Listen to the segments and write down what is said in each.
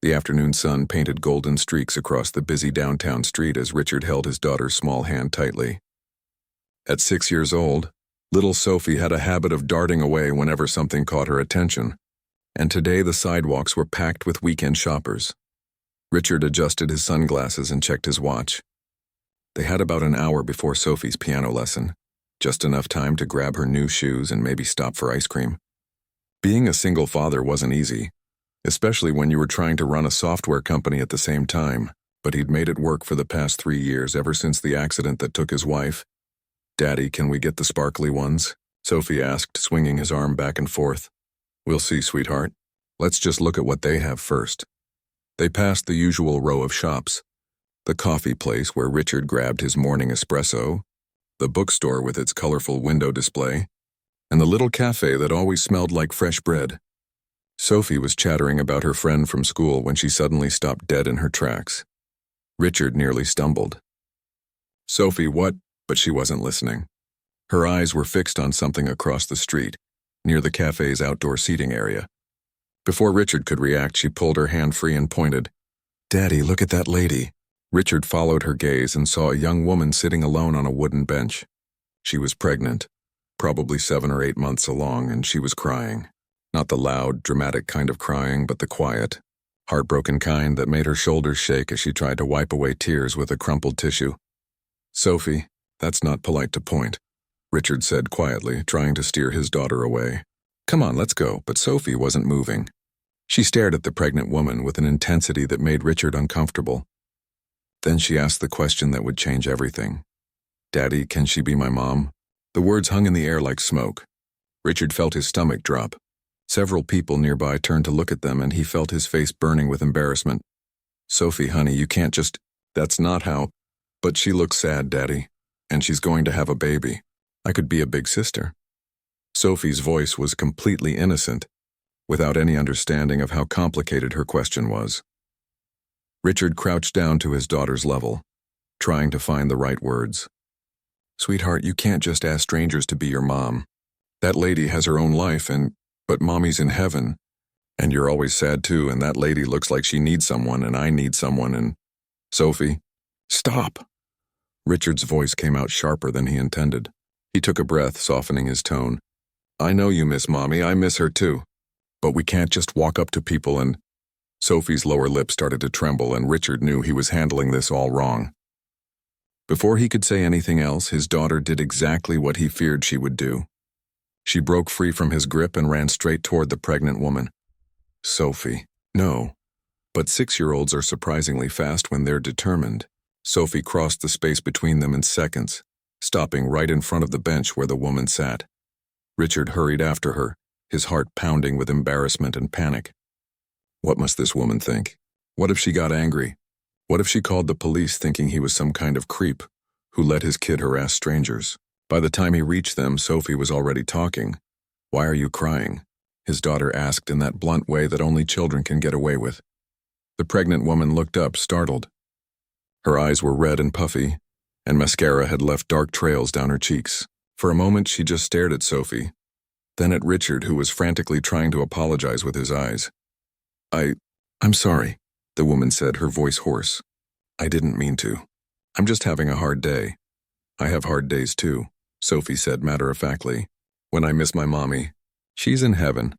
The afternoon sun painted golden streaks across the busy downtown street as Richard held his daughter's small hand tightly. At 6 years old, little Sophie had a habit of darting away whenever something caught her attention, and today the sidewalks were packed with weekend shoppers. Richard adjusted his sunglasses and checked his watch. They had about an hour before Sophie's piano lesson, just enough time to grab her new shoes and maybe stop for ice cream. Being a single father wasn't easy, especially when you were trying to run a software company at the same time, but he'd made it work for the past 3 years ever since the accident that took his wife. "Daddy, can we get the sparkly ones?" Sophie asked, swinging his arm back and forth. "We'll see, sweetheart. Let's just look at what they have first." They passed the usual row of shops, the coffee place where Richard grabbed his morning espresso, the bookstore with its colorful window display, and the little cafe that always smelled like fresh bread. Sophie was chattering about her friend from school when she suddenly stopped dead in her tracks. Richard nearly stumbled. "Sophie, what?" But she wasn't listening. Her eyes were fixed on something across the street, near the cafe's outdoor seating area. Before Richard could react, she pulled her hand free and pointed. "Daddy, look at that lady." Richard followed her gaze and saw a young woman sitting alone on a wooden bench. She was pregnant, probably 7 or 8 months along, and she was crying. Not the loud, dramatic kind of crying, but the quiet, heartbroken kind that made her shoulders shake as she tried to wipe away tears with a crumpled tissue. "Sophie, that's not polite to point," Richard said quietly, trying to steer his daughter away. "Come on, let's go," but Sophie wasn't moving. She stared at the pregnant woman with an intensity that made Richard uncomfortable. Then she asked the question that would change everything. "Daddy, can she be my mom?" The words hung in the air like smoke. Richard felt his stomach drop. Several people nearby turned to look at them, and he felt his face burning with embarrassment. "Sophie, honey, you can't just... That's not how... But she looks sad, Daddy. And she's going to have a baby. I could be a big sister." Sophie's voice was completely innocent, without any understanding of how complicated her question was. Richard crouched down to his daughter's level, trying to find the right words. "Sweetheart, you can't just ask strangers to be your mom. That lady has her own life but Mommy's in heaven. And you're always sad too, and that lady looks like she needs someone, and I need someone, and... Sophie, stop!" Richard's voice came out sharper than he intended. He took a breath, softening his tone. "I know you miss Mommy, I miss her too. But we can't just walk up to people and..." Sophie's lower lip started to tremble, and Richard knew he was handling this all wrong. Before he could say anything else, his daughter did exactly what he feared she would do. She broke free from his grip and ran straight toward the pregnant woman. "Sophie, no." But 6-year-olds are surprisingly fast when they're determined. Sophie crossed the space between them in seconds, stopping right in front of the bench where the woman sat. Richard hurried after her, his heart pounding with embarrassment and panic. What must this woman think? What if she got angry? What if she called the police thinking he was some kind of creep who let his kid harass strangers? By the time he reached them, Sophie was already talking. "Why are you crying?" his daughter asked in that blunt way that only children can get away with. The pregnant woman looked up, startled. Her eyes were red and puffy, and mascara had left dark trails down her cheeks. For a moment, she just stared at Sophie, then at Richard, who was frantically trying to apologize with his eyes. I'm sorry," the woman said, her voice hoarse. "I didn't mean to. I'm just having a hard day." "I have hard days too," Sophie said matter-of-factly. "When I miss my mommy. She's in heaven."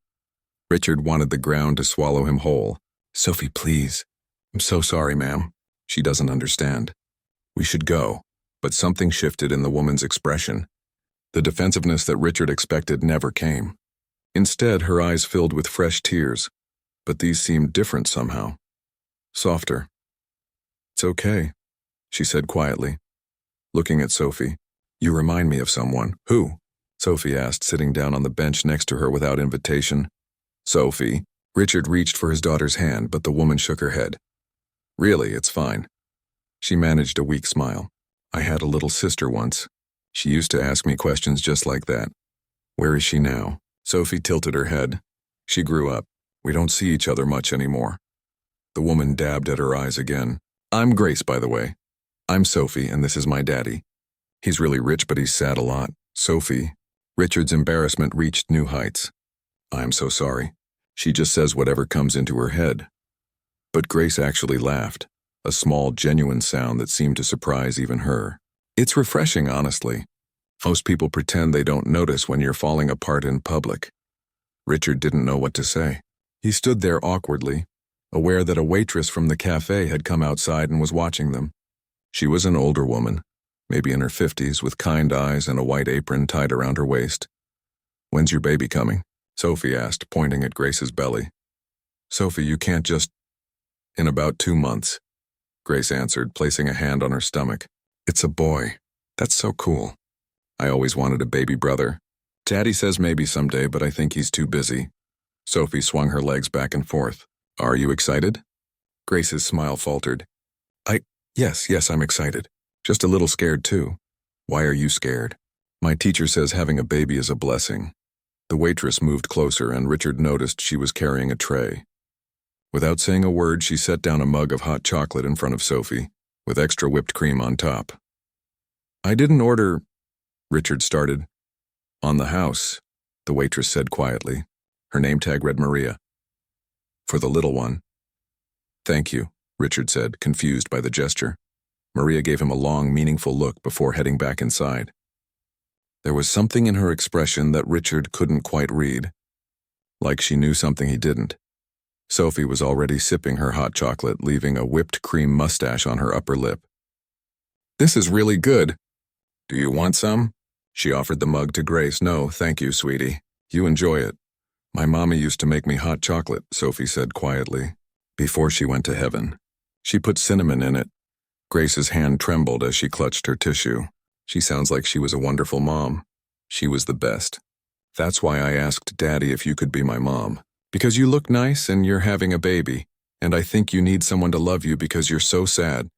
Richard wanted the ground to swallow him whole. "Sophie, please. I'm so sorry, ma'am. She doesn't understand. We should go." But something shifted in the woman's expression. The defensiveness that Richard expected never came. Instead, her eyes filled with fresh tears, but these seemed different somehow. Softer. "It's okay," she said quietly, looking at Sophie. "You remind me of someone." "Who?" Sophie asked, sitting down on the bench next to her without invitation. "Sophie." Richard reached for his daughter's hand, but the woman shook her head. "Really, it's fine." She managed a weak smile. "I had a little sister once. She used to ask me questions just like that." "Where is she now?" Sophie tilted her head. "She grew up. We don't see each other much anymore." The woman dabbed at her eyes again. "I'm Grace, by the way. I'm Sophie, and this is my daddy. He's really rich, but he's sad a lot." "Sophie." Richard's embarrassment reached new heights. "I'm so sorry. She just says whatever comes into her head." But Grace actually laughed, a small, genuine sound that seemed to surprise even her. It's refreshing, honestly. Most people pretend they don't notice when you're falling apart in public. Richard didn't know what to say. He stood there awkwardly, aware that a waitress from the cafe had come outside and was watching them. She was an older woman, maybe in her 50s, with kind eyes and a white apron tied around her waist. "When's your baby coming?" Sophie asked, pointing at Grace's belly. "Sophie, you can't just—" "In about 2 months," Grace answered, placing a hand on her stomach. "It's a boy. That's so cool. I always wanted a baby brother. Daddy says maybe someday, but I think he's too busy." Sophie swung her legs back and forth. "Are you excited?" Grace's smile faltered. Yes, I'm excited. Just a little scared too." "Why are you scared?" "My teacher says having a baby is a blessing." The waitress moved closer, and Richard noticed she was carrying a tray. Without saying a word, she set down a mug of hot chocolate in front of Sophie, with extra whipped cream on top. "I didn't order—" Richard started. "On the house," the waitress said quietly. Her name tag read Maria. "For the little one." "Thank you," Richard said, confused by the gesture. Maria gave him a long, meaningful look before heading back inside. There was something in her expression that Richard couldn't quite read, like she knew something he didn't. Sophie was already sipping her hot chocolate, leaving a whipped cream mustache on her upper lip. "This is really good. Do you want some?" She offered the mug to Grace. "No, thank you, sweetie. You enjoy it." "My mommy used to make me hot chocolate," Sophie said quietly, "before she went to heaven. She put cinnamon in it." Grace's hand trembled as she clutched her tissue. "She sounds like she was a wonderful mom." "She was the best. That's why I asked Daddy if you could be my mom. Because you look nice and you're having a baby, and I think you need someone to love you because you're so sad."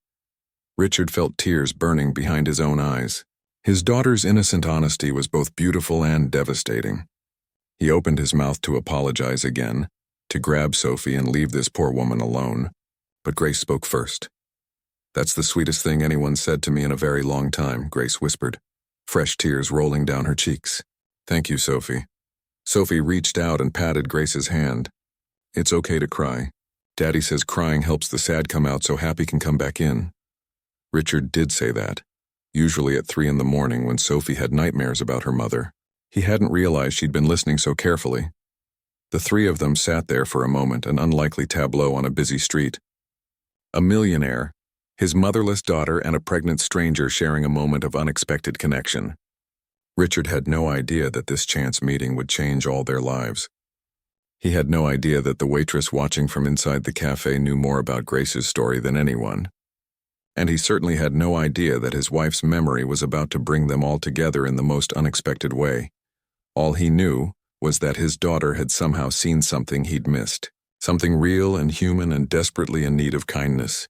Richard felt tears burning behind his own eyes. His daughter's innocent honesty was both beautiful and devastating. He opened his mouth to apologize again, to grab Sophie and leave this poor woman alone. But Grace spoke first. "That's the sweetest thing anyone said to me in a very long time," Grace whispered, fresh tears rolling down her cheeks. "Thank you, Sophie." Sophie reached out and patted Grace's hand. "It's okay to cry. Daddy says crying helps the sad come out so happy can come back in." Richard did say that, usually at 3 in the morning when Sophie had nightmares about her mother. He hadn't realized she'd been listening so carefully. The three of them sat there for a moment, an unlikely tableau on a busy street. A millionaire, his motherless daughter, and a pregnant stranger sharing a moment of unexpected connection. Richard had no idea that this chance meeting would change all their lives. He had no idea that the waitress watching from inside the cafe knew more about Grace's story than anyone. And he certainly had no idea that his wife's memory was about to bring them all together in the most unexpected way. All he knew was that his daughter had somehow seen something he'd missed, something real and human and desperately in need of kindness.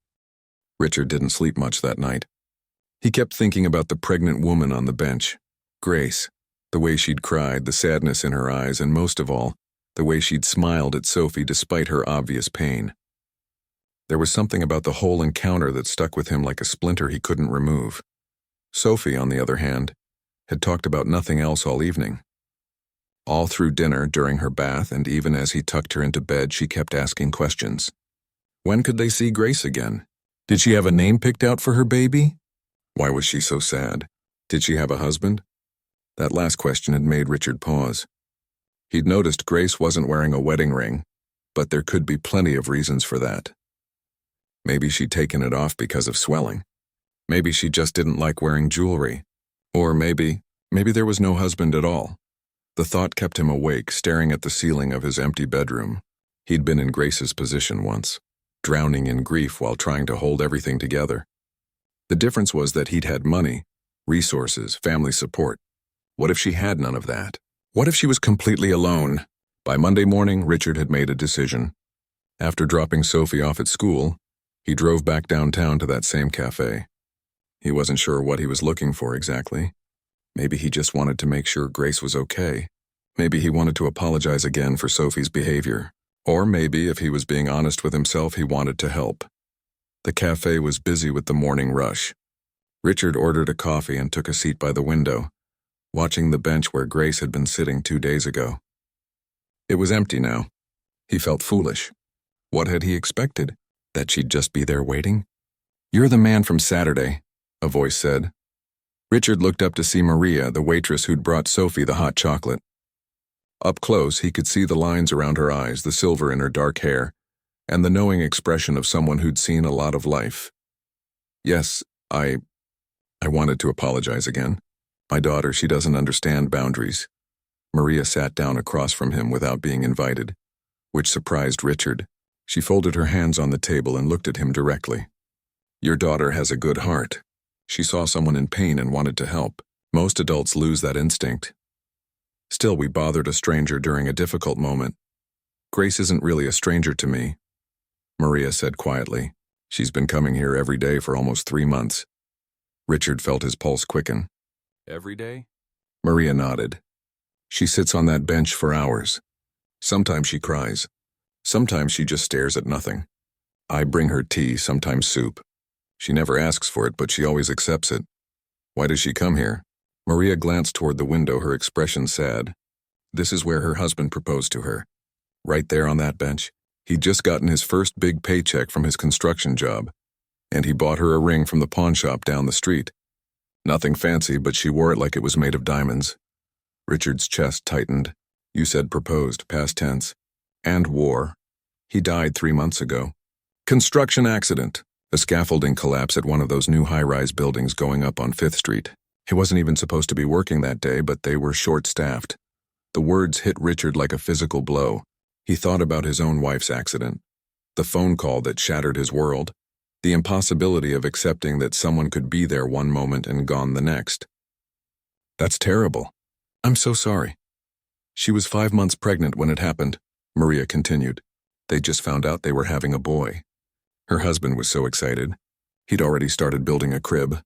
Richard didn't sleep much that night. He kept thinking about the pregnant woman on the bench, Grace, the way she'd cried, the sadness in her eyes, and most of all, the way she'd smiled at Sophie despite her obvious pain. There was something about the whole encounter that stuck with him like a splinter he couldn't remove. Sophie, on the other hand, had talked about nothing else all evening. All through dinner, during her bath, and even as he tucked her into bed, she kept asking questions. When could they see Grace again? Did she have a name picked out for her baby? Why was she so sad? Did she have a husband? That last question had made Richard pause. He'd noticed Grace wasn't wearing a wedding ring, but there could be plenty of reasons for that. Maybe she'd taken it off because of swelling. Maybe she just didn't like wearing jewelry. Or maybe there was no husband at all. The thought kept him awake, staring at the ceiling of his empty bedroom. He'd been in Grace's position once, drowning in grief while trying to hold everything together. The difference was that he'd had money, resources, family support. What if she had none of that? What if she was completely alone? By Monday morning, Richard had made a decision. After dropping Sophie off at school, he drove back downtown to that same cafe. He wasn't sure what he was looking for exactly. Maybe he just wanted to make sure Grace was okay. Maybe he wanted to apologize again for Sophie's behavior. Or maybe, if he was being honest with himself, he wanted to help. The cafe was busy with the morning rush. Richard ordered a coffee and took a seat by the window, watching the bench where Grace had been sitting 2 days ago. It was empty now. He felt foolish. What had he expected? That she'd just be there waiting? "You're the man from Saturday," a voice said. Richard looked up to see Maria, the waitress who'd brought Sophie the hot chocolate. Up close, he could see the lines around her eyes, the silver in her dark hair, and the knowing expression of someone who'd seen a lot of life. "Yes, I wanted to apologize again. My daughter, she doesn't understand boundaries." Maria sat down across from him without being invited, which surprised Richard. She folded her hands on the table and looked at him directly. "Your daughter has a good heart. She saw someone in pain and wanted to help. Most adults lose that instinct. Still, we bothered a stranger during a difficult moment. Grace isn't really a stranger to me," Maria said quietly. "She's been coming here every day for almost 3 months." Richard felt his pulse quicken. "Every day?" Maria nodded. "She sits on that bench for hours. Sometimes she cries. Sometimes she just stares at nothing. I bring her tea, sometimes soup. She never asks for it, but she always accepts it." "Why does she come here?" Maria glanced toward the window, her expression sad. "This is where her husband proposed to her. Right there on that bench. He'd just gotten his first big paycheck from his construction job, and he bought her a ring from the pawn shop down the street. Nothing fancy, but she wore it like it was made of diamonds." Richard's chest tightened. "You said proposed, past tense. And wore. He died 3 months ago. Construction accident. A scaffolding collapse at one of those new high-rise buildings going up on 5th Street. He wasn't even supposed to be working that day, but they were short-staffed." The words hit Richard like a physical blow. He thought about his own wife's accident, the phone call that shattered his world, the impossibility of accepting that someone could be there one moment and gone the next. "That's terrible. I'm so sorry." "She was 5 months pregnant when it happened," Maria continued. "They just found out they were having a boy. Her husband was so excited. He'd already started building a crib."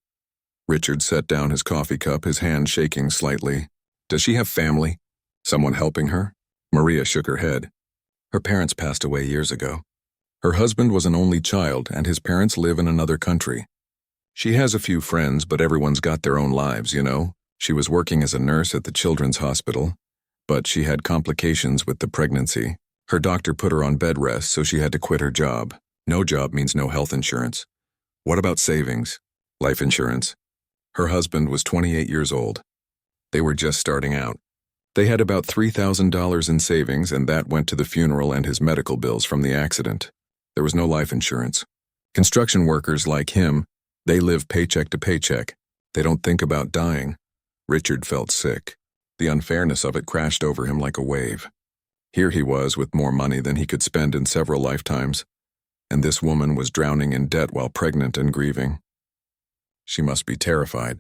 Richard set down his coffee cup, his hand shaking slightly. "Does she have family? Someone helping her?" Maria shook her head. "Her parents passed away years ago. Her husband was an only child, and his parents live in another country. She has a few friends, but everyone's got their own lives, you know. She was working as a nurse at the children's hospital, but she had complications with the pregnancy. Her doctor put her on bed rest, so she had to quit her job. No job means no health insurance. What about savings? Life insurance?" Her husband was 28 years old. They were just starting out. They had about $3,000 in savings, and that went to the funeral and his medical bills from the accident. There was no life insurance. Construction workers like him, they live paycheck to paycheck. They don't think about dying. Richard felt sick. The unfairness of it crashed over him like a wave. Here he was with more money than he could spend in several lifetimes, and this woman was drowning in debt while pregnant and grieving. She must be terrified.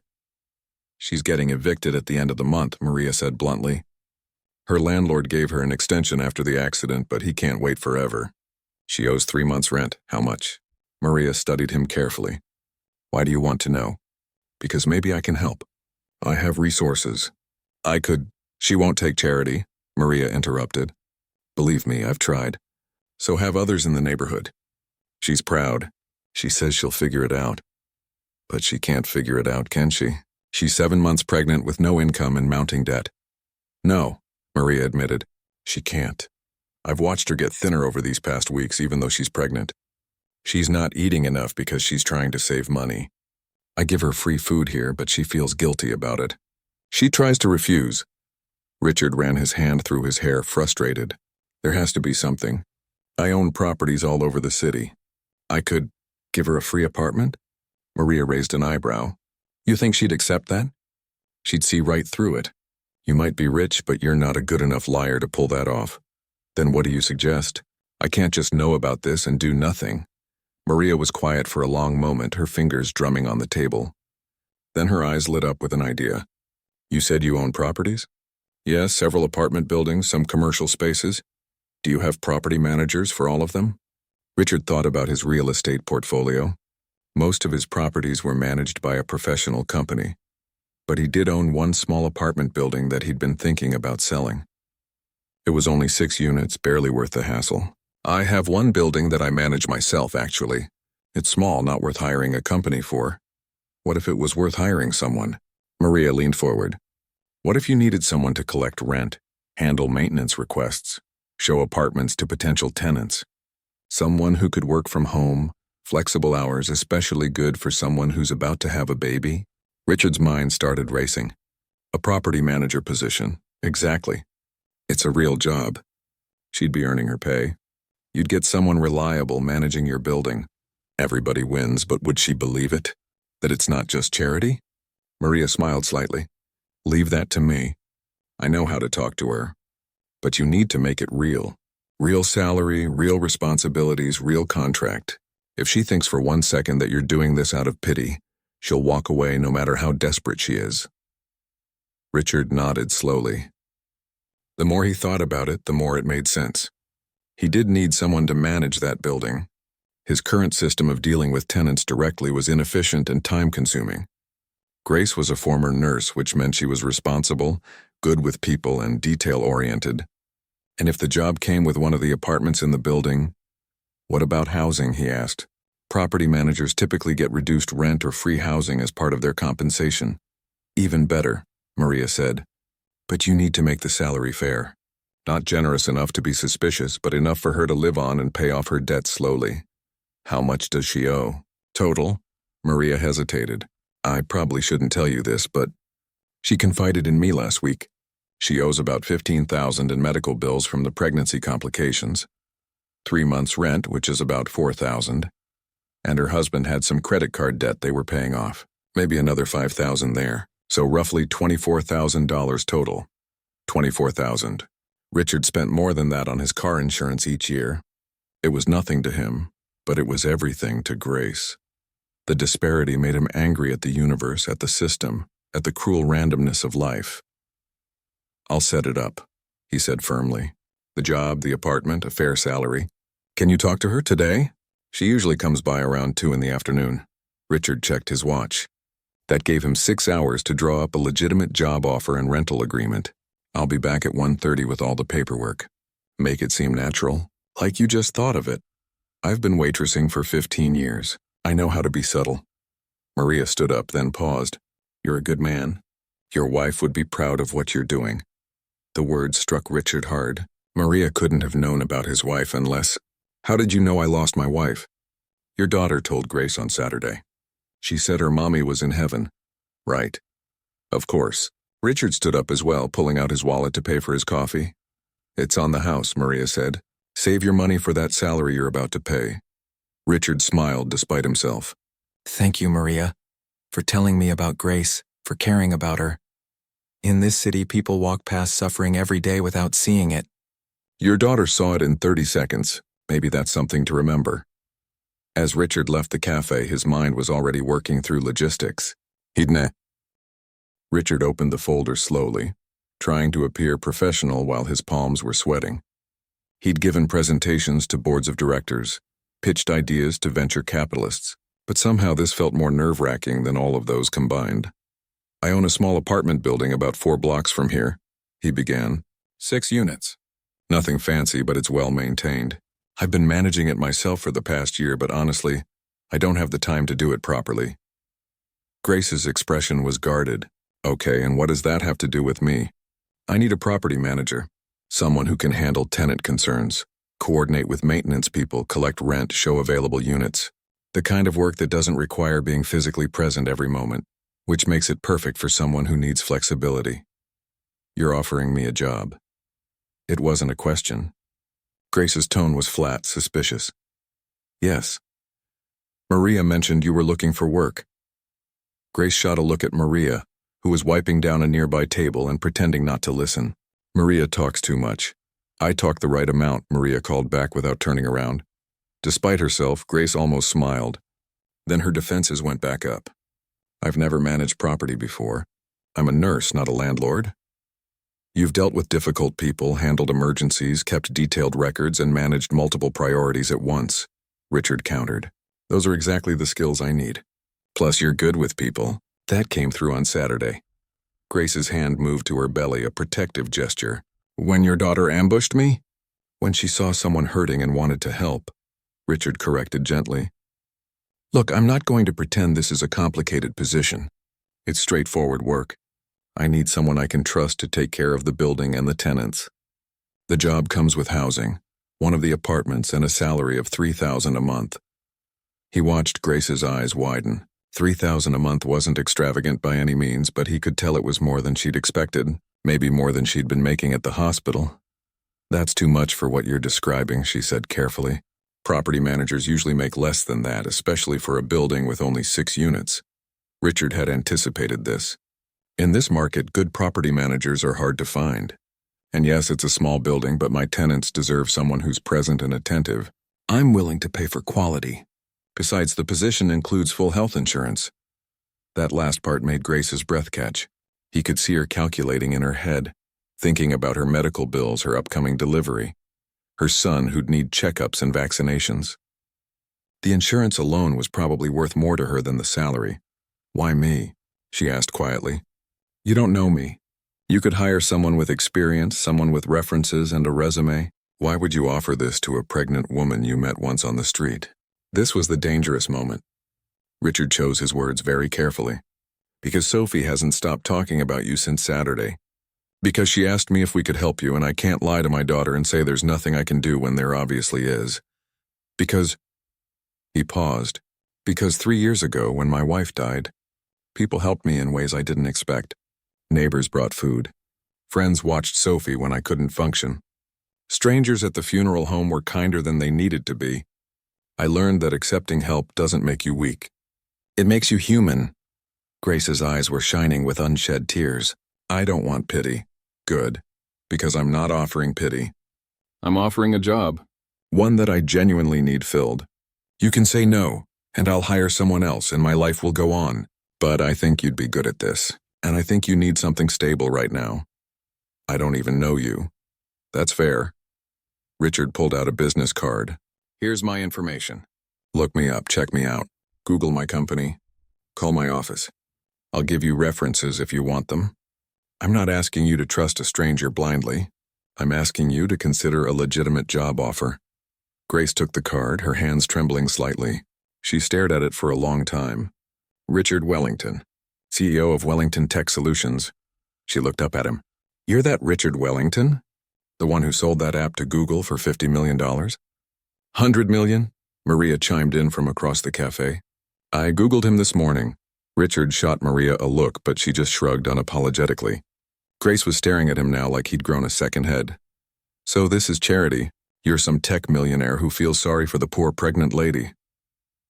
"She's getting evicted at the end of the month," Maria said bluntly. "Her landlord gave her an extension after the accident, but he can't wait forever. She owes 3 months' rent." "How much?" Maria studied him carefully. "Why do you want to know?" "Because maybe I can help. I have resources. I could—" "She won't take charity," Maria interrupted. "Believe me, I've tried. So have others in the neighborhood. She's proud. She says she'll figure it out. But she can't figure it out, can she? She's 7 months pregnant with no income and mounting debt." "No," Maria admitted. "She can't. I've watched her get thinner over these past weeks, even though she's pregnant. She's not eating enough because she's trying to save money. I give her free food here, but she feels guilty about it. She tries to refuse." Richard ran his hand through his hair, frustrated. "There has to be something. I own properties all over the city. I could give her a free apartment?" Maria raised an eyebrow. "You think she'd accept that?" "She'd see right through it. You might be rich, but you're not a good enough liar to pull that off." "Then what do you suggest? I can't just know about this and do nothing." Maria was quiet for a long moment, her fingers drumming on the table. Then her eyes lit up with an idea. "You said you own properties?" "Yes, several apartment buildings, some commercial spaces. Do you have property managers for all of them?" Richard thought about his real estate portfolio. Most of his properties were managed by a professional company, but he did own one small apartment building that he'd been thinking about selling. It was only 6 units, barely worth the hassle. "I have one building that I manage myself, actually. It's small, not worth hiring a company for." "What if it was worth hiring someone?" Maria leaned forward. "What if you needed someone to collect rent, handle maintenance requests, show apartments to potential tenants? Someone who could work from home, flexible hours, especially good for someone who's about to have a baby. Richard's mind started racing. A property manager position, exactly. It's a real job. She'd be earning her pay. You'd get someone reliable managing your building. Everybody wins, but would she believe it? That it's not just charity? Maria smiled slightly. Leave that to me. I know how to talk to her. But you need to make it real. Real salary, real responsibilities, real contract. If she thinks for 1 second that you're doing this out of pity, she'll walk away no matter how desperate she is. Richard nodded slowly. The more he thought about it, the more it made sense. He did need someone to manage that building. His current system of dealing with tenants directly was inefficient and time-consuming. Grace was a former nurse, which meant she was responsible, good with people, and detail-oriented. And if the job came with one of the apartments in the building, what about housing, he asked. Property managers typically get reduced rent or free housing as part of their compensation. Even better, Maria said. But you need to make the salary fair. Not generous enough to be suspicious, but enough for her to live on and pay off her debt slowly. How much does she owe? Total? Maria hesitated. I probably shouldn't tell you this, but she confided in me last week. She owes about $15,000 in medical bills from the pregnancy complications. 3 months' rent, which is about $4,000. And her husband had some credit card debt they were paying off. Maybe another $5,000 there. So roughly $24,000 total. $24,000. Richard spent more than that on his car insurance each year. It was nothing to him, but it was everything to Grace. The disparity made him angry at the universe, at the system, at the cruel randomness of life. I'll set it up, he said firmly. The job, the apartment, a fair salary. Can you talk to her today? She usually comes by around 2 in the afternoon. Richard checked his watch. That gave him 6 hours to draw up a legitimate job offer and rental agreement. I'll be back at 1:30 with all the paperwork. Make it seem natural, like you just thought of it. I've been waitressing for 15 years. I know how to be subtle. Maria stood up, then paused. You're a good man. Your wife would be proud of what you're doing. The words struck Richard hard. Maria couldn't have known about his wife unless... How did you know I lost my wife? Your daughter told Grace on Saturday. She said her mommy was in heaven. Right. Of course. Richard stood up as well, pulling out his wallet to pay for his coffee. It's on the house, Maria said. Save your money for that salary you're about to pay. Richard smiled despite himself. Thank you, Maria, for telling me about Grace, for caring about her. In this city, people walk past suffering every day without seeing it. Your daughter saw it in 30 seconds. Maybe that's something to remember. As Richard left the cafe, his mind was already working through logistics. Richard opened the folder slowly, trying to appear professional while his palms were sweating. He'd given presentations to boards of directors, pitched ideas to venture capitalists, but somehow this felt more nerve-wracking than all of those combined. I own a small apartment building about 4 blocks from here, he began. 6 units. Nothing fancy, but it's well maintained. I've been managing it myself for the past year, but honestly, I don't have the time to do it properly. Grace's expression was guarded. Okay, and what does that have to do with me? I need a property manager, someone who can handle tenant concerns, coordinate with maintenance people, collect rent, show available units. The kind of work that doesn't require being physically present every moment, which makes it perfect for someone who needs flexibility. You're offering me a job. It wasn't a question. Grace's tone was flat, suspicious. Yes. Maria mentioned you were looking for work. Grace shot a look at Maria, who was wiping down a nearby table and pretending not to listen. Maria talks too much. I talk the right amount, Maria called back without turning around. Despite herself, Grace almost smiled. Then her defenses went back up. I've never managed property before. I'm a nurse, not a landlord. You've dealt with difficult people, handled emergencies, kept detailed records, and managed multiple priorities at once, Richard countered. Those are exactly the skills I need. Plus, you're good with people. That came through on Saturday. Grace's hand moved to her belly, a protective gesture. When your daughter ambushed me? When she saw someone hurting and wanted to help, Richard corrected gently. Look, I'm not going to pretend this is a complicated position. It's straightforward work. I need someone I can trust to take care of the building and the tenants. The job comes with housing, one of the apartments, and a salary of $3,000 a month. He watched Grace's eyes widen. $3,000 a month wasn't extravagant by any means, but he could tell it was more than she'd expected, maybe more than she'd been making at the hospital. "That's too much for what you're describing," she said carefully. "Property managers usually make less than that, especially for a building with only 6 units. Richard had anticipated this. In this market, good property managers are hard to find. And yes, it's a small building, but my tenants deserve someone who's present and attentive. I'm willing to pay for quality. Besides, the position includes full health insurance." That last part made Grace's breath catch. He could see her calculating in her head, thinking about her medical bills, her upcoming delivery, her son who'd need checkups and vaccinations. The insurance alone was probably worth more to her than the salary. "Why me?" she asked quietly. "You don't know me. You could hire someone with experience, someone with references and a resume. Why would you offer this to a pregnant woman you met once on the street?" This was the dangerous moment. Richard chose his words very carefully. "Because Sophie hasn't stopped talking about you since Saturday. Because she asked me if we could help you, and I can't lie to my daughter and say there's nothing I can do when there obviously is. Because—" He paused. "Because 3 years ago, when my wife died, people helped me in ways I didn't expect. Neighbors brought food. Friends watched Sophie when I couldn't function. Strangers at the funeral home were kinder than they needed to be. I learned that accepting help doesn't make you weak. It makes you human." Grace's eyes were shining with unshed tears. "I don't want pity." "Good. Because I'm not offering pity. I'm offering a job. One that I genuinely need filled. You can say no, and I'll hire someone else and my life will go on. But I think you'd be good at this. And I think you need something stable right now. I don't even know you." "That's fair." Richard pulled out a business card. "Here's my information. Look me up, check me out. Google my company. Call my office. I'll give you references if you want them. I'm not asking you to trust a stranger blindly. I'm asking you to consider a legitimate job offer." Grace took the card, her hands trembling slightly. She stared at it for a long time. "Richard Wellington, CEO of Wellington Tech Solutions." She looked up at him. "You're that Richard Wellington? The one who sold that app to Google for $50 million? $100 million? Maria chimed in from across the cafe. "I Googled him this morning." Richard shot Maria a look, but she just shrugged unapologetically. Grace was staring at him now like he'd grown a second head. "So this is charity. You're some tech millionaire who feels sorry for the poor pregnant lady."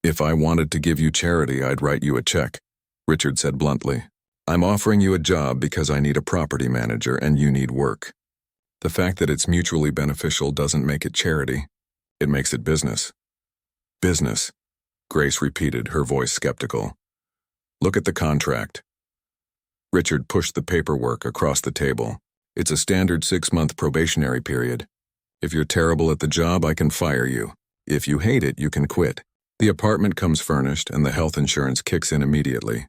"If I wanted to give you charity, I'd write you a check," Richard said bluntly. "I'm offering you a job because I need a property manager and you need work. The fact that it's mutually beneficial doesn't make it charity. It makes it business." "Business," Grace repeated, her voice skeptical. "Look at the contract." Richard pushed the paperwork across the table. "It's a standard 6-month probationary period. If you're terrible at the job, I can fire you. If you hate it, you can quit. The apartment comes furnished and the health insurance kicks in immediately.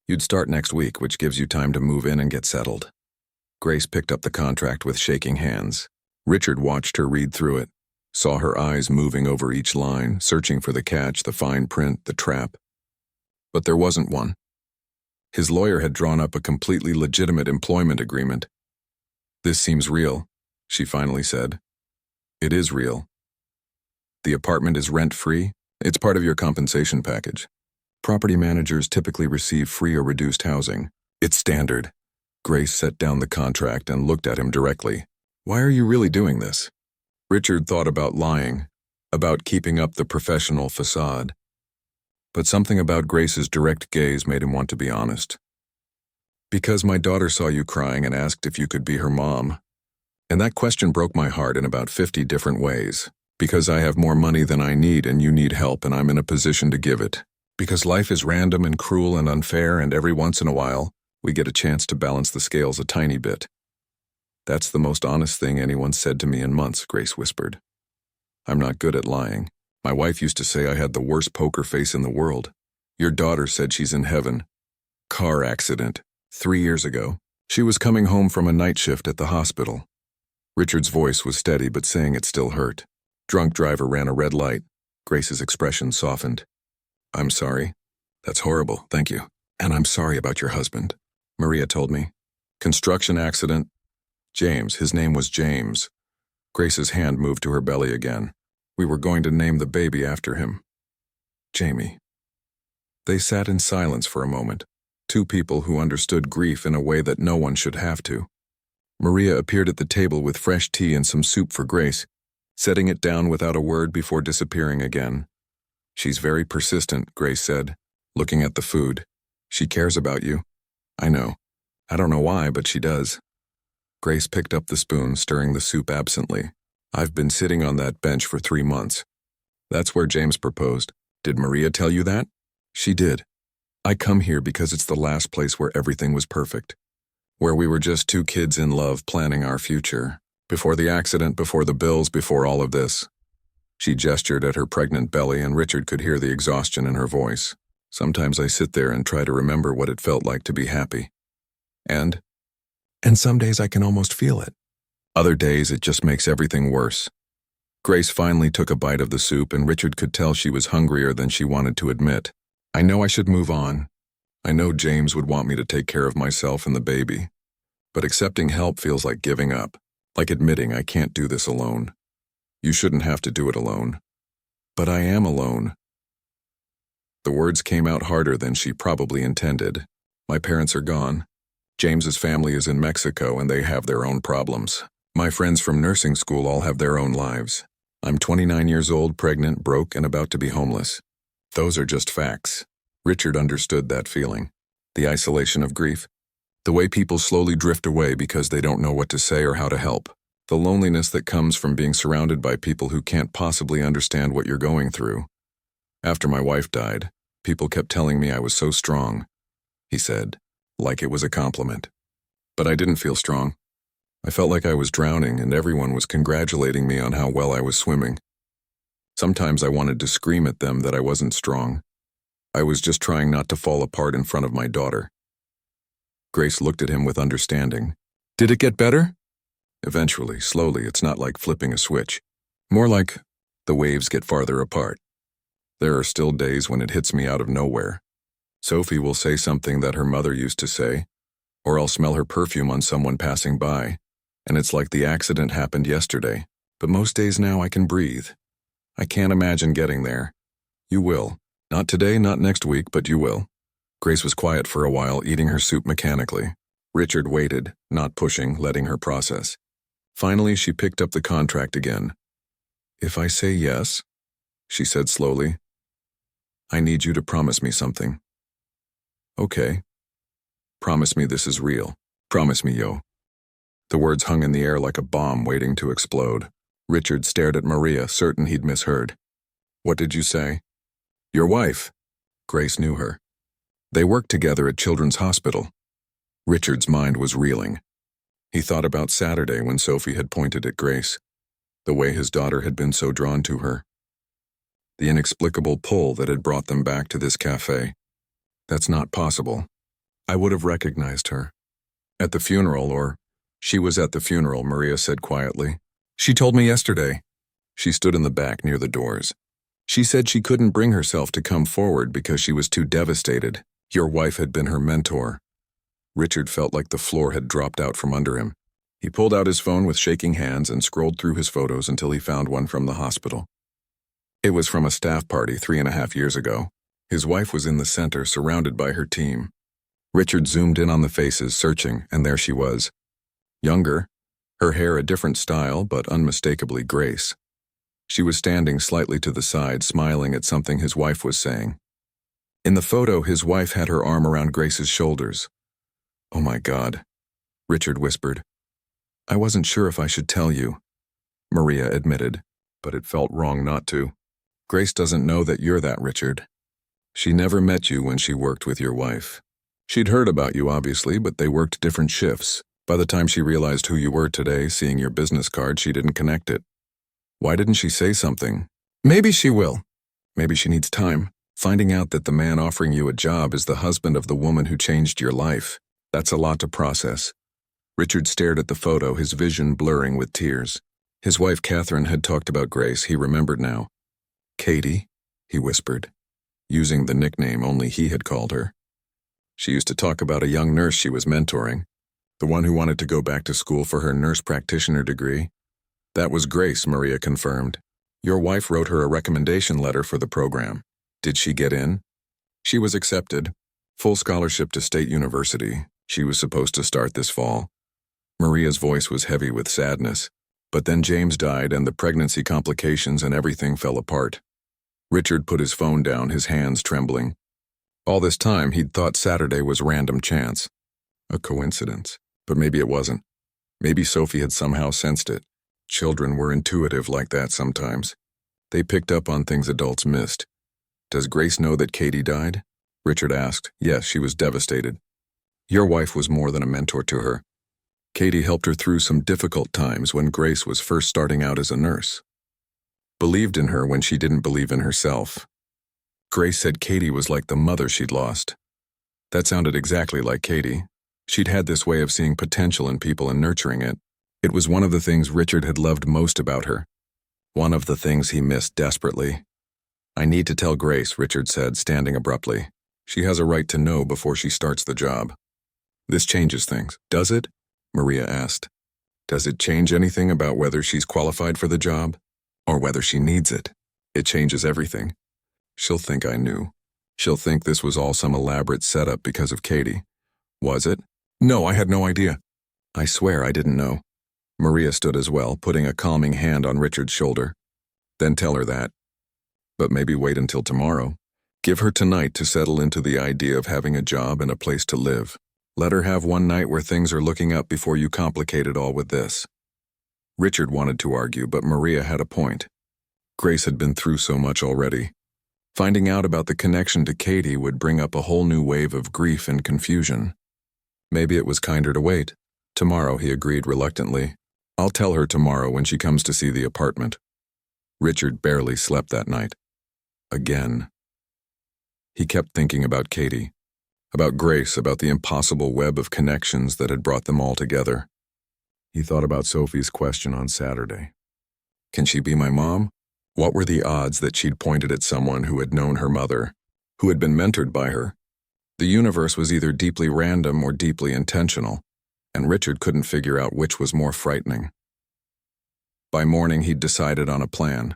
You'd start next week, which gives you time to move in and get settled." Grace picked up the contract with shaking hands. Richard watched her read through it, saw her eyes moving over each line, searching for the catch, the fine print, the trap. But there wasn't one. His lawyer had drawn up a completely legitimate employment agreement. "This seems real," she finally said. "It is real. The apartment is rent-free. It's part of your compensation package. Property managers typically receive free or reduced housing. It's standard." Grace set down the contract and looked at him directly. "Why are you really doing this?" Richard thought about lying, about keeping up the professional facade. But something about Grace's direct gaze made him want to be honest. "Because my daughter saw you crying and asked if you could be her mom. And that question broke my heart in about 50 different ways. Because I have more money than I need and you need help and I'm in a position to give it. Because life is random and cruel and unfair and every once in a while, we get a chance to balance the scales a tiny bit." "That's the most honest thing anyone's said to me in months," Grace whispered. "I'm not good at lying. My wife used to say I had the worst poker face in the world. Your daughter said she's in heaven. Car accident. 3 years ago. She was coming home from a night shift at the hospital." Richard's voice was steady, but saying it still hurt. "Drunk driver ran a red light." Grace's expression softened. "I'm sorry. That's horrible, thank you. And I'm sorry about your husband. Maria told me. Construction accident. James, his name was James. Grace's hand moved to her belly again. We were going to name the baby after him. Jamie. They sat in silence for a moment, two people who understood grief in a way that no one should have to. Maria appeared at the table with fresh tea and some soup for Grace, setting it down without a word before disappearing again. She's very persistent, Grace said, looking at the food. She cares about you. I know. I don't know why, but she does. Grace picked up the spoon, stirring the soup absently. I've been sitting on that bench for 3 months. That's where James proposed. Did Maria tell you that? She did. I come here because it's the last place where everything was perfect. Where we were just two kids in love planning our future. Before the accident, before the bills, before all of this. She gestured at her pregnant belly and Richard could hear the exhaustion in her voice. Sometimes I sit there and try to remember what it felt like to be happy. And some days I can almost feel it. Other days it just makes everything worse. Grace finally took a bite of the soup and Richard could tell she was hungrier than she wanted to admit. I know I should move on. I know James would want me to take care of myself and the baby. But accepting help feels like giving up, like admitting I can't do this alone. You shouldn't have to do it alone. But I am alone. The words came out harder than she probably intended. My parents are gone. James's family is in Mexico and they have their own problems. My friends from nursing school all have their own lives. I'm 29 years old, pregnant, broke, and about to be homeless. Those are just facts. Richard understood that feeling. The isolation of grief. The way people slowly drift away because they don't know what to say or how to help. The loneliness that comes from being surrounded by people who can't possibly understand what you're going through. After my wife died, people kept telling me I was so strong, he said, like it was a compliment. But I didn't feel strong. I felt like I was drowning and everyone was congratulating me on how well I was swimming. Sometimes I wanted to scream at them that I wasn't strong. I was just trying not to fall apart in front of my daughter. Grace looked at him with understanding. Did it get better? Eventually, slowly, it's not like flipping a switch. More like the waves get farther apart. There are still days when it hits me out of nowhere. Sophie will say something that her mother used to say, or I'll smell her perfume on someone passing by, and it's like the accident happened yesterday. But most days now I can breathe. I can't imagine getting there. You will. Not today, not next week, but you will. Grace was quiet for a while, eating her soup mechanically. Richard waited, not pushing, letting her process. Finally, she picked up the contract again. If I say yes, she said slowly, I need you to promise me something. Okay. Promise me this is real. Promise me, yo. The words hung in the air like a bomb waiting to explode. Richard stared at Maria, certain he'd misheard. What did you say? Your wife. Grace knew her. They worked together at Children's Hospital. Richard's mind was reeling. He thought about Saturday when Sophie had pointed at Grace, the way his daughter had been so drawn to her. The inexplicable pull that had brought them back to this cafe. That's not possible. I would have recognized her. At the funeral, or she was at the funeral, Maria said quietly. She told me yesterday. She stood in the back near the doors. She said she couldn't bring herself to come forward because she was too devastated. Your wife had been her mentor. Richard felt like the floor had dropped out from under him. He pulled out his phone with shaking hands and scrolled through his photos until he found one from the hospital. It was from a staff party 3.5 years ago. His wife was in the center, surrounded by her team. Richard zoomed in on the faces, searching, and there she was. Younger, her hair a different style, but unmistakably Grace. She was standing slightly to the side, smiling at something his wife was saying. In the photo, his wife had her arm around Grace's shoulders. Oh my God, Richard whispered. I wasn't sure if I should tell you, Maria admitted, but it felt wrong not to. Grace doesn't know that you're that, Richard. She never met you when she worked with your wife. She'd heard about you, obviously, but they worked different shifts. By the time she realized who you were today, seeing your business card, she didn't connect it. Why didn't she say something? Maybe she will. Maybe she needs time. Finding out that the man offering you a job is the husband of the woman who changed your life. That's a lot to process. Richard stared at the photo, his vision blurring with tears. His wife Catherine had talked about Grace, he remembered now. Katie, he whispered, using the nickname only he had called her. She used to talk about a young nurse she was mentoring, the one who wanted to go back to school for her nurse practitioner degree. That was Grace, Maria confirmed. Your wife wrote her a recommendation letter for the program. Did she get in? She was accepted. Full scholarship to State University. She was supposed to start this fall. Maria's voice was heavy with sadness. But then James died and the pregnancy complications and everything fell apart. Richard put his phone down, his hands trembling. All this time, he'd thought Saturday was random chance. A coincidence. But maybe it wasn't. Maybe Sophie had somehow sensed it. Children were intuitive like that sometimes. They picked up on things adults missed. Does Grace know that Katie died? Richard asked. Yes, she was devastated. Your wife was more than a mentor to her. Katie helped her through some difficult times when Grace was first starting out as a nurse. Believed in her when she didn't believe in herself. Grace said Katie was like the mother she'd lost. That sounded exactly like Katie. She'd had this way of seeing potential in people and nurturing it. It was one of the things Richard had loved most about her. One of the things he missed desperately. I need to tell Grace, Richard said, standing abruptly. She has a right to know before she starts the job. This changes things, does it? Maria asked. Does it change anything about whether she's qualified for the job? Or whether she needs it? It changes everything. She'll think I knew. She'll think this was all some elaborate setup because of Katie. Was it? No, I had no idea. I swear I didn't know. Maria stood as well, putting a calming hand on Richard's shoulder. Then tell her that. But maybe wait until tomorrow. Give her tonight to settle into the idea of having a job and a place to live. Let her have one night where things are looking up before you complicate it all with this. Richard wanted to argue, but Maria had a point. Grace had been through so much already. Finding out about the connection to Katie would bring up a whole new wave of grief and confusion. Maybe it was kinder to wait. Tomorrow, he agreed reluctantly. I'll tell her tomorrow when she comes to see the apartment. Richard barely slept that night. Again. He kept thinking about Katie, about Grace, about the impossible web of connections that had brought them all together. He thought about Sophie's question on Saturday. Can she be my mom? What were the odds that she'd pointed at someone who had known her mother, who had been mentored by her? The universe was either deeply random or deeply intentional, and Richard couldn't figure out which was more frightening. By morning, he'd decided on a plan.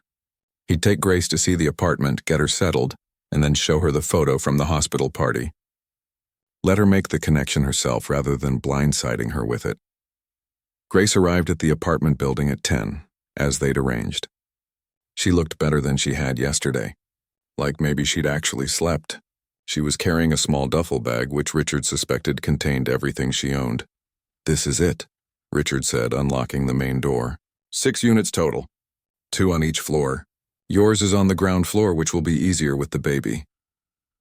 He'd take Grace to see the apartment, get her settled, and then show her the photo from the hospital party. Let her make the connection herself rather than blindsiding her with it. Grace arrived at the apartment building at 10, as they'd arranged. She looked better than she had yesterday, like maybe she'd actually slept. She was carrying a small duffel bag which Richard suspected contained everything she owned. This is it, Richard said, unlocking the main door. 6 units total. 2 on each floor. Yours is on the ground floor, which will be easier with the baby.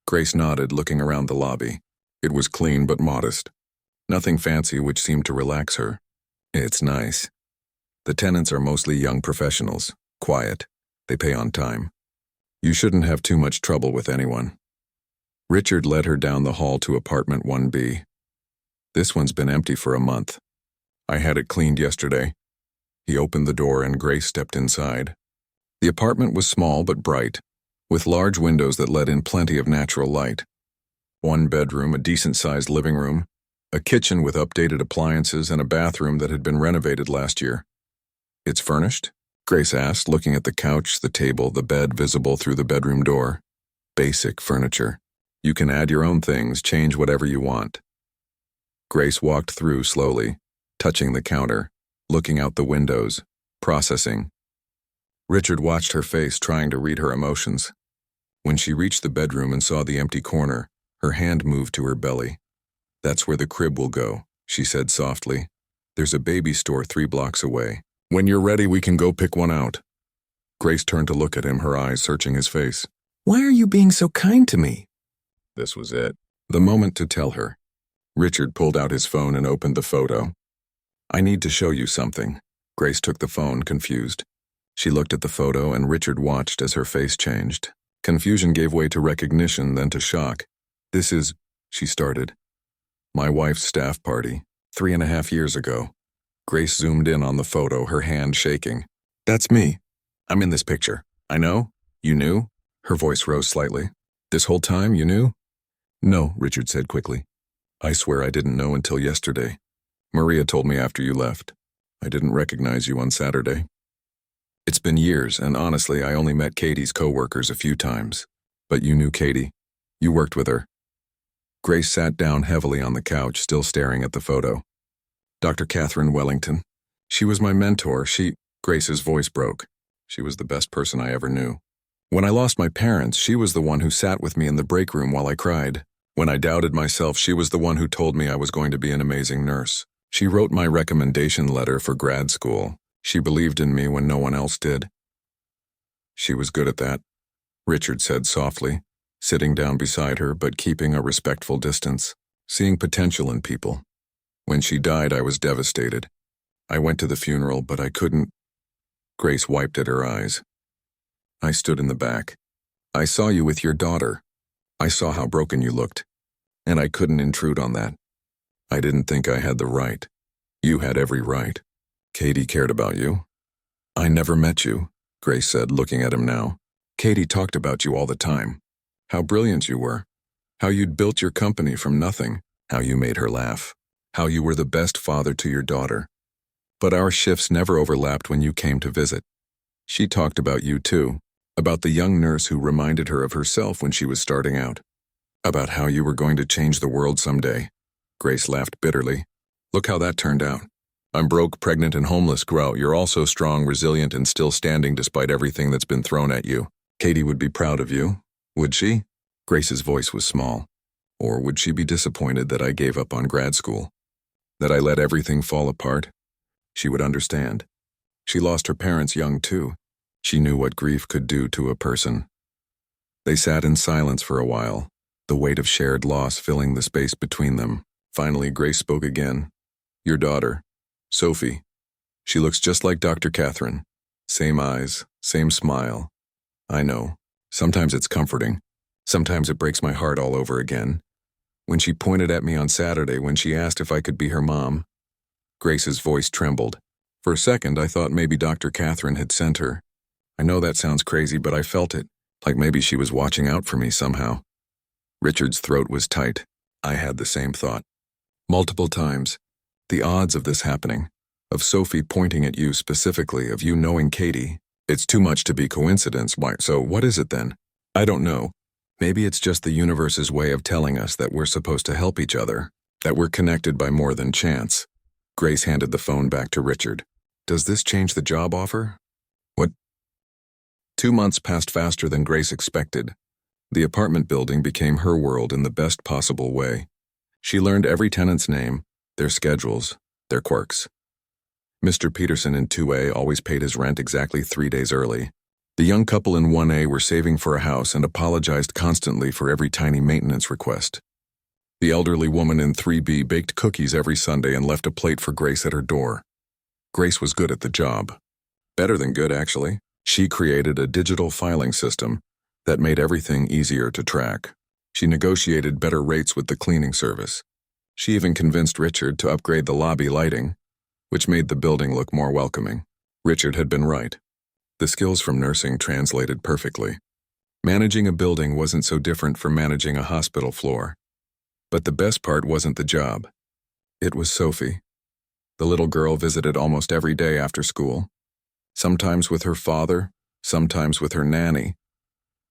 Grace nodded, looking around the lobby. It was clean but modest. Nothing fancy, which seemed to relax her. It's nice. The tenants are mostly young professionals, quiet. They pay on time. You shouldn't have too much trouble with anyone. Richard led her down the hall to apartment 1B. This one's been empty for a month. I had it cleaned yesterday. He opened the door and Grace stepped inside. The apartment was small but bright, with large windows that let in plenty of natural light. 1 bedroom, a decent-sized living room, a kitchen with updated appliances, and a bathroom that had been renovated last year. It's furnished? Grace asked, looking at the couch, the table, the bed visible through the bedroom door. Basic furniture. You can add your own things, change whatever you want. Grace walked through slowly, touching the counter, looking out the windows, processing. Richard watched her face, trying to read her emotions. When she reached the bedroom and saw the empty corner, her hand moved to her belly. That's where the crib will go, she said softly. There's a baby store 3 blocks away. When you're ready, we can go pick one out. Grace turned to look at him, her eyes searching his face. Why are you being so kind to me? This was it. The moment to tell her. Richard pulled out his phone and opened the photo. I need to show you something. Grace took the phone, confused. She looked at the photo and Richard watched as her face changed. Confusion gave way to recognition, then to shock. This is, she started. My wife's staff party, 3.5 years ago. Grace zoomed in on the photo, her hand shaking. That's me. I'm in this picture. I know? You knew? Her voice rose slightly. This whole time you knew? No, Richard said quickly. I swear I didn't know until yesterday. Maria told me after you left. I didn't recognize you on Saturday. It's been years, and honestly, I only met Katie's coworkers a few times. But you knew Katie. You worked with her. Grace sat down heavily on the couch, still staring at the photo. Dr. Catherine Wellington. She was my mentor. Grace's voice broke. She was the best person I ever knew. When I lost my parents, she was the one who sat with me in the break room while I cried. When I doubted myself, she was the one who told me I was going to be an amazing nurse. She wrote my recommendation letter for grad school. She believed in me when no one else did. She was good at that, Richard said softly, sitting down beside her but keeping a respectful distance, seeing potential in people. When she died, I was devastated. I went to the funeral, but I couldn't. Grace wiped at her eyes. I stood in the back. I saw you with your daughter. I saw how broken you looked, and I couldn't intrude on that. I didn't think I had the right. You had every right. Katie cared about you. I never met you, Grace said, looking at him now. Katie talked about you all the time. How brilliant you were. How you'd built your company from nothing. How you made her laugh. How you were the best father to your daughter. But our shifts never overlapped when you came to visit. She talked about you too. About the young nurse who reminded her of herself when she was starting out. About how you were going to change the world someday. Grace laughed bitterly. Look how that turned out. I'm broke, pregnant, and homeless. Grow. You're also strong, resilient, and still standing despite everything that's been thrown at you. Katie would be proud of you, would she? Grace's voice was small. Or would she be disappointed that I gave up on grad school? That I let everything fall apart? She would understand. She lost her parents young too. She knew what grief could do to a person. They sat in silence for a while, the weight of shared loss filling the space between them. Finally, Grace spoke again. Your daughter, Sophie. She looks just like Dr. Catherine. Same eyes, same smile. I know. Sometimes it's comforting. Sometimes it breaks my heart all over again. When she pointed at me on Saturday when she asked if I could be her mom, Grace's voice trembled. For a second, I thought maybe Dr. Catherine had sent her. I know that sounds crazy, but I felt it, like maybe she was watching out for me somehow. Richard's throat was tight. I had the same thought. Multiple times. The odds of this happening, of Sophie pointing at you specifically, of you knowing Katie, it's too much to be coincidence. Why? So what is it then? I don't know. Maybe it's just the universe's way of telling us that we're supposed to help each other, that we're connected by more than chance. Grace handed the phone back to Richard. Does this change the job offer? What? 2 months passed faster than Grace expected. The apartment building became her world in the best possible way. She learned every tenant's name, their schedules, their quirks. Mr. Peterson in 2A always paid his rent exactly 3 days early. The young couple in 1A were saving for a house and apologized constantly for every tiny maintenance request. The elderly woman in 3B baked cookies every Sunday and left a plate for Grace at her door. Grace was good at the job. Better than good, actually. She created a digital filing system that made everything easier to track. She negotiated better rates with the cleaning service. She even convinced Richard to upgrade the lobby lighting, which made the building look more welcoming. Richard had been right. The skills from nursing translated perfectly. Managing a building wasn't so different from managing a hospital floor. But the best part wasn't the job. It was Sophie. The little girl visited almost every day after school, sometimes with her father, sometimes with her nanny,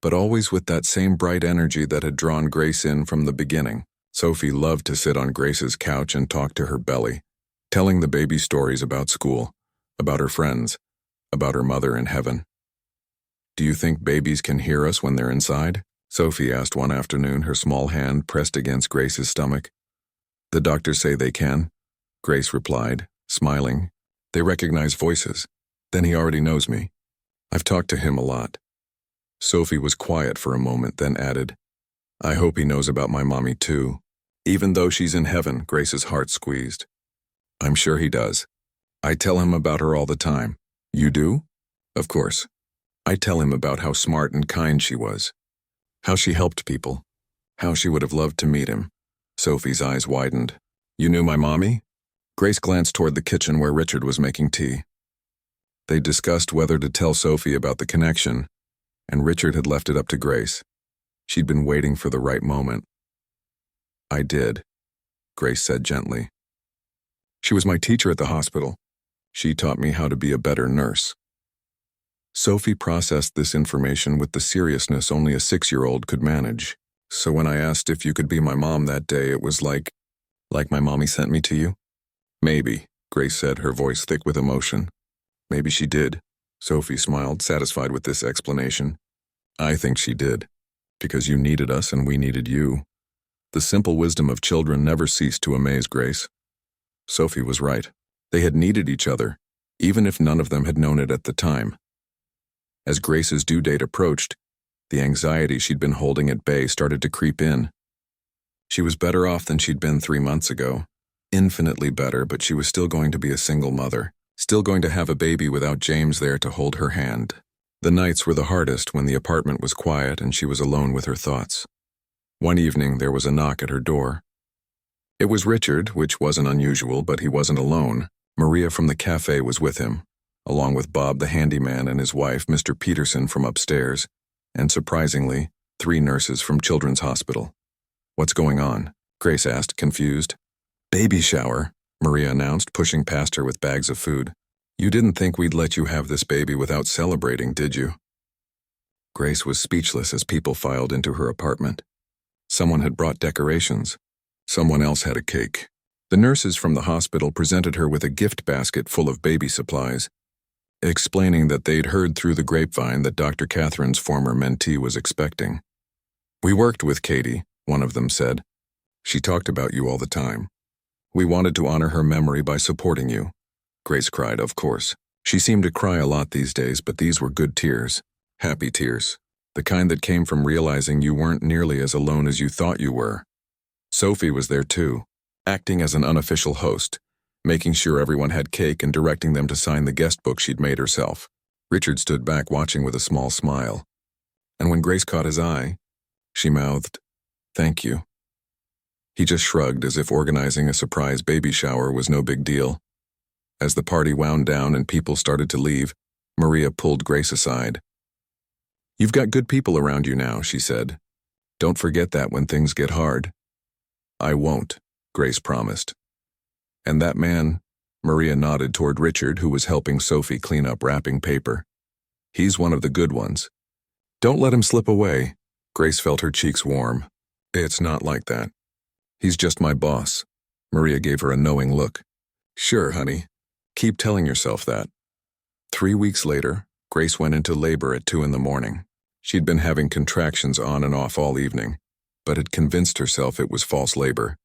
but always with that same bright energy that had drawn Grace in from the beginning. Sophie loved to sit on Grace's couch and talk to her belly, telling the baby stories about school, about her friends, about her mother in heaven. Do you think babies can hear us when they're inside? Sophie asked one afternoon, her small hand pressed against Grace's stomach. The doctors say they can, Grace replied, smiling. They recognize voices. Then he already knows me. I've talked to him a lot. Sophie was quiet for a moment, then added, I hope he knows about my mommy too. Even though she's in heaven, Grace's heart squeezed. I'm sure he does. I tell him about her all the time. You do? Of course. I tell him about how smart and kind she was. How she helped people. How she would have loved to meet him. Sophie's eyes widened. You knew my mommy? Grace glanced toward the kitchen where Richard was making tea. They discussed whether to tell Sophie about the connection, and Richard had left it up to Grace. She'd been waiting for the right moment. I did, Grace said gently. She was my teacher at the hospital. She taught me how to be a better nurse. Sophie processed this information with the seriousness only a 6-year-old could manage. So when I asked if you could be my mom that day, it was like my mommy sent me to you? Maybe, Grace said, her voice thick with emotion. Maybe she did. Sophie smiled, satisfied with this explanation. I think she did. Because you needed us and we needed you. The simple wisdom of children never ceased to amaze Grace. Sophie was right. They had needed each other, even if none of them had known it at the time. As Grace's due date approached, the anxiety she'd been holding at bay started to creep in. She was better off than she'd been 3 months ago. Infinitely better, but she was still going to be a single mother, still going to have a baby without James there to hold her hand. The nights were the hardest when the apartment was quiet and she was alone with her thoughts. One evening, there was a knock at her door. It was Richard, which wasn't unusual, but he wasn't alone. Maria from the cafe was with him, along with Bob the handyman and his wife, Mr. Peterson, from upstairs, and surprisingly, 3 nurses from Children's Hospital. What's going on? Grace asked, confused. Baby shower, Maria announced, pushing past her with bags of food. You didn't think we'd let you have this baby without celebrating, did you? Grace was speechless as people filed into her apartment. Someone had brought decorations. Someone else had a cake. The nurses from the hospital presented her with a gift basket full of baby supplies, explaining that they'd heard through the grapevine that Dr. Catherine's former mentee was expecting. We worked with Katie, one of them said. She talked about you all the time. We wanted to honor her memory by supporting you. Grace cried, of course. She seemed to cry a lot these days, but these were good tears. Happy tears. The kind that came from realizing you weren't nearly as alone as you thought you were. Sophie was there too, acting as an unofficial host, making sure everyone had cake and directing them to sign the guest book she'd made herself. Richard stood back watching with a small smile. And when Grace caught his eye, she mouthed, "Thank you." He just shrugged as if organizing a surprise baby shower was no big deal. As the party wound down and people started to leave, Maria pulled Grace aside. "You've got good people around you now," she said. "Don't forget that when things get hard." "I won't," Grace promised. "And that man," Maria nodded toward Richard, who was helping Sophie clean up wrapping paper. "He's one of the good ones. Don't let him slip away." Grace felt her cheeks warm. "It's not like that. He's just my boss." Maria gave her a knowing look. "Sure, honey. Keep telling yourself that." 3 weeks later, Grace went into labor at 2 a.m. She'd been having contractions on and off all evening, but had convinced herself it was false labor.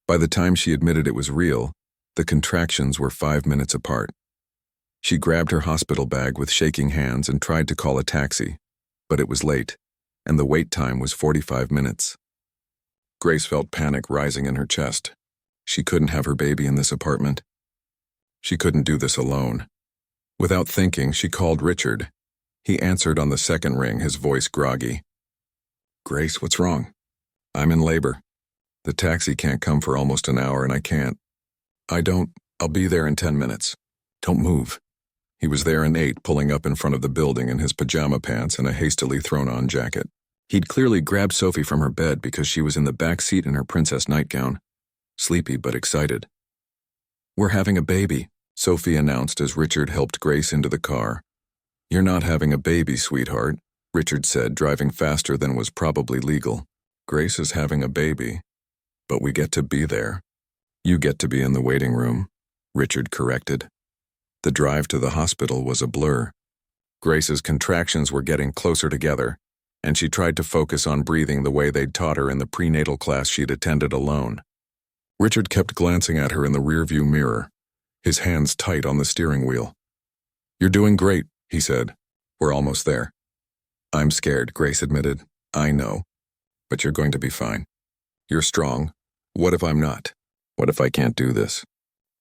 By the time she admitted it was real, the contractions were 5 minutes apart. She grabbed her hospital bag with shaking hands and tried to call a taxi, but it was late, and the wait time was 45 minutes. Grace felt panic rising in her chest. She couldn't have her baby in this apartment. She couldn't do this alone. Without thinking, she called Richard. He answered on the second ring, his voice groggy. "Grace, what's wrong?" "I'm in labor. The taxi can't come for almost an hour and I can't." I'll be there in 10 minutes. Don't move." He was there in 8, pulling up in front of the building in his pajama pants and a hastily thrown-on jacket. He'd clearly grabbed Sophie from her bed because she was in the back seat in her princess nightgown, sleepy but excited. "We're having a baby," Sophie announced as Richard helped Grace into the car. "You're not having a baby, sweetheart," Richard said, driving faster than was probably legal. "Grace is having a baby, but we get to be there." "You get to be in the waiting room," Richard corrected. The drive to the hospital was a blur. Grace's contractions were getting closer together, and she tried to focus on breathing the way they'd taught her in the prenatal class she'd attended alone. Richard kept glancing at her in the rearview mirror, his hands tight on the steering wheel. "You're doing great," he said. "We're almost there." "I'm scared," Grace admitted. "I know. But you're going to be fine. You're strong. What if I'm not? What if I can't do this?"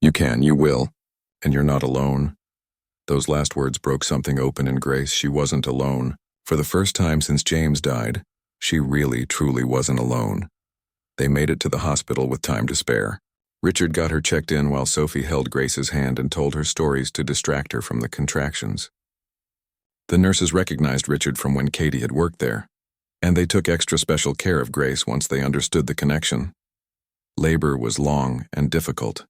"You can, you will. And you're not alone." Those last words broke something open in Grace. She wasn't alone. For the first time since James died, she really, truly wasn't alone. They made it to the hospital with time to spare. Richard got her checked in while Sophie held Grace's hand and told her stories to distract her from the contractions. The nurses recognized Richard from when Katie had worked there, and they took extra special care of Grace once they understood the connection. Labor was long and difficult.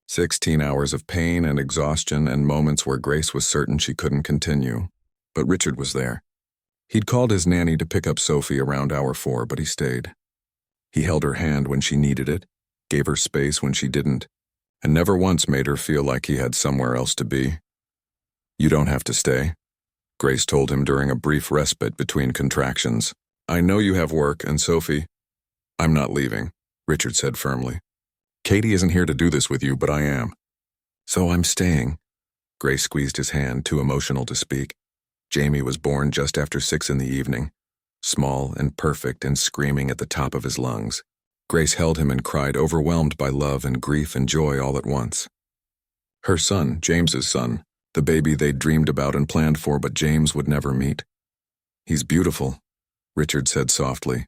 16 hours of pain and exhaustion and moments where Grace was certain she couldn't continue. But Richard was there. He'd called his nanny to pick up Sophie around hour 4, but he stayed. He held her hand when she needed it, gave her space when she didn't, and never once made her feel like he had somewhere else to be. "You don't have to stay," Grace told him during a brief respite between contractions. "I know you have work, and Sophie—" "I'm not leaving," Richard said firmly. "Katie isn't here to do this with you, but I am." "So I'm staying." Grace squeezed his hand, too emotional to speak. Jamie was born just after 6 in the evening, small and perfect and screaming at the top of his lungs. Grace held him and cried, overwhelmed by love and grief and joy all at once. Her son, James's son, the baby they'd dreamed about and planned for, but James would never meet. "He's beautiful," Richard said softly,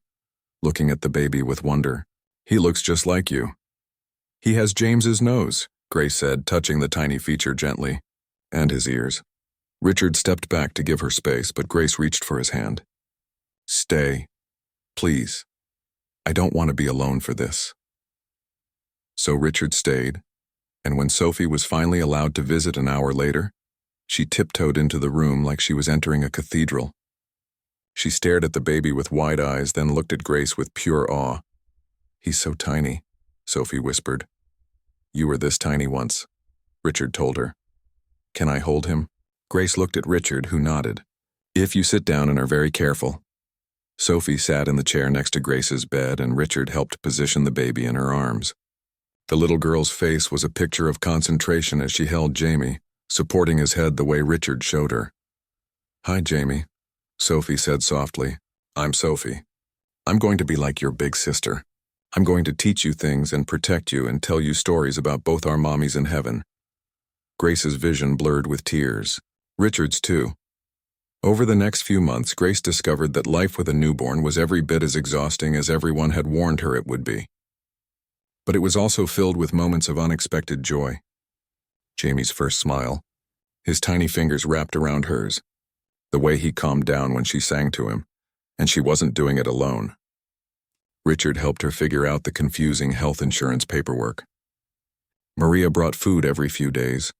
looking at the baby with wonder. "He looks just like you." "He has James's nose," Grace said, touching the tiny feature gently, "and his ears." Richard stepped back to give her space, but Grace reached for his hand. "Stay, please. I don't want to be alone for this." So Richard stayed, and when Sophie was finally allowed to visit an hour later, she tiptoed into the room like she was entering a cathedral. She stared at the baby with wide eyes, then looked at Grace with pure awe. "He's so tiny," Sophie whispered. "You were this tiny once," Richard told her. "Can I hold him?" Grace looked at Richard, who nodded. "If you sit down and are very careful." Sophie sat in the chair next to Grace's bed, and Richard helped position the baby in her arms. The little girl's face was a picture of concentration as she held Jamie, supporting his head the way Richard showed her. "Hi, Jamie," Sophie said softly. "I'm Sophie. I'm going to be like your big sister. I'm going to teach you things and protect you and tell you stories about both our mommies in heaven." Grace's vision blurred with tears. Richard's too. Over the next few months, Grace discovered that life with a newborn was every bit as exhausting as everyone had warned her it would be. But it was also filled with moments of unexpected joy. Jamie's first smile, his tiny fingers wrapped around hers, the way he calmed down when she sang to him, and she wasn't doing it alone. Richard helped her figure out the confusing health insurance paperwork. Maria brought food every few days.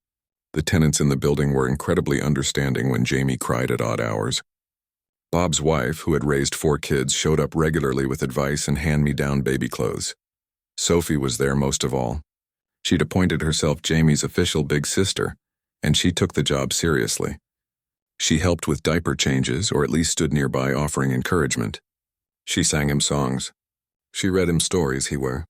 The tenants in the building were incredibly understanding when Jamie cried at odd hours. Bob's wife, who had raised 4 kids, showed up regularly with advice and hand-me-down baby clothes. Sophie was there most of all. She'd appointed herself Jamie's official big sister, and she took the job seriously. She helped with diaper changes, or at least stood nearby offering encouragement. She sang him songs. She read him stories he were.